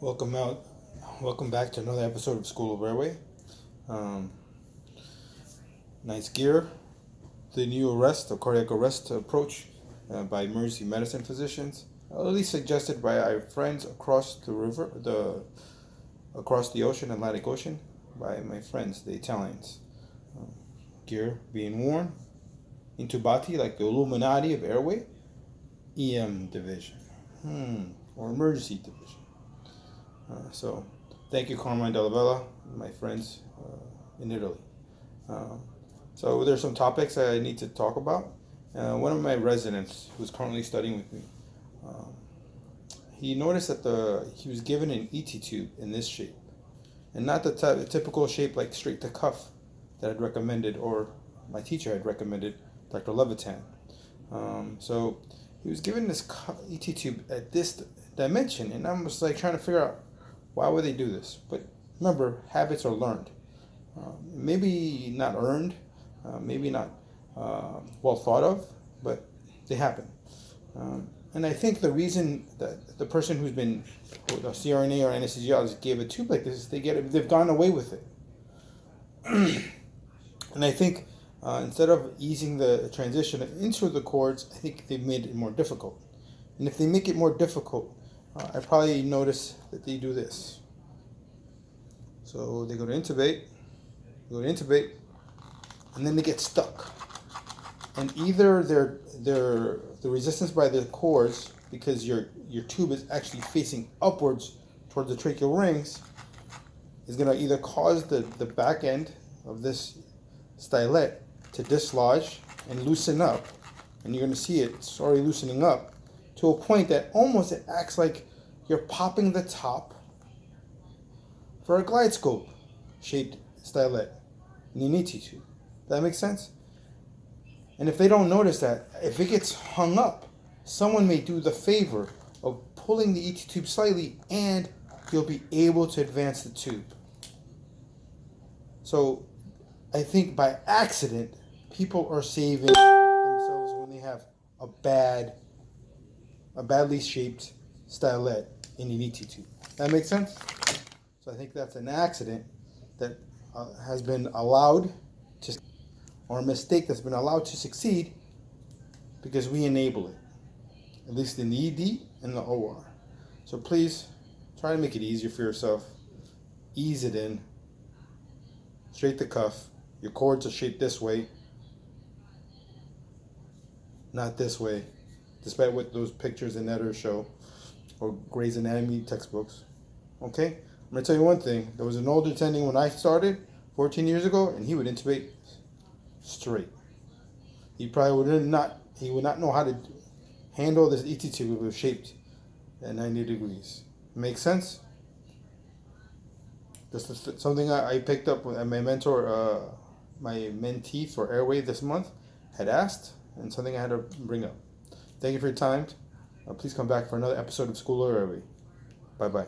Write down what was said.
Welcome out. Welcome back to another episode of School of Airway. Um, nice gear. The new arrest, the cardiac arrest approach by emergency medicine physicians, at least suggested by our friends across the river, across the ocean, Atlantic Ocean, by my friends, the Italians. Gear being worn, intubati, like the Illuminati of airway, EM division, or emergency division. So, thank you, Carmine Della Bella, my friends in Italy. So, there's some topics I need to talk about. One of my residents, who's currently studying with me, he noticed that he was given an ET tube in this shape, and not the typical shape like straight to cuff that I'd recommended, or my teacher had recommended, Dr. Levitan. So, he was given this ET tube at this dimension, and I was like trying to figure out, why would they do this? But remember, habits are learned. Maybe not earned, maybe not well thought of, but they happen. And I think the reason that the person who's been, a CRNA or anesthesiologist gave a tube like this, they've gone away with it. And I think instead of easing the transition into the cords, I think they've made it more difficult. And if they make it more difficult, I probably notice that they do this. So they go to intubate, and then they get stuck. And either the resistance by the cords, because your tube is actually facing upwards towards the tracheal rings, is going to either cause the back end of this stylet to dislodge and loosen up, and you're going to see it's already loosening up, to a point that almost it acts like you're popping the top for a glide scope shaped stylet in an ET tube. That makes sense? And if they don't notice that, if it gets hung up, someone may do the favor of pulling the ET tube slightly, and you'll be able to advance the tube. So I think by accident, people are saving themselves when they have a badly shaped stylet in an ET tube. That makes sense? So I think that's an accident that has been allowed to, or a mistake that's been allowed to succeed because we enable it, at least in the ED and the OR. So please try to make it easier for yourself. Ease it in. Straight to cuff. Your cords are shaped this way, not this way, despite what those pictures in Netter show, or Grey's Anatomy textbooks. Okay? I'm going to tell you one thing. There was an old attending when I started 14 years ago, and he would intubate straight. He would not know how to handle this ET tube if it was shaped at 90 degrees. Make sense? This is something I picked up with my mentor, my mentee for Airway this month had asked, and something I had to bring up. Thank you for your time. Please come back for another episode of School of Airway. Bye-bye.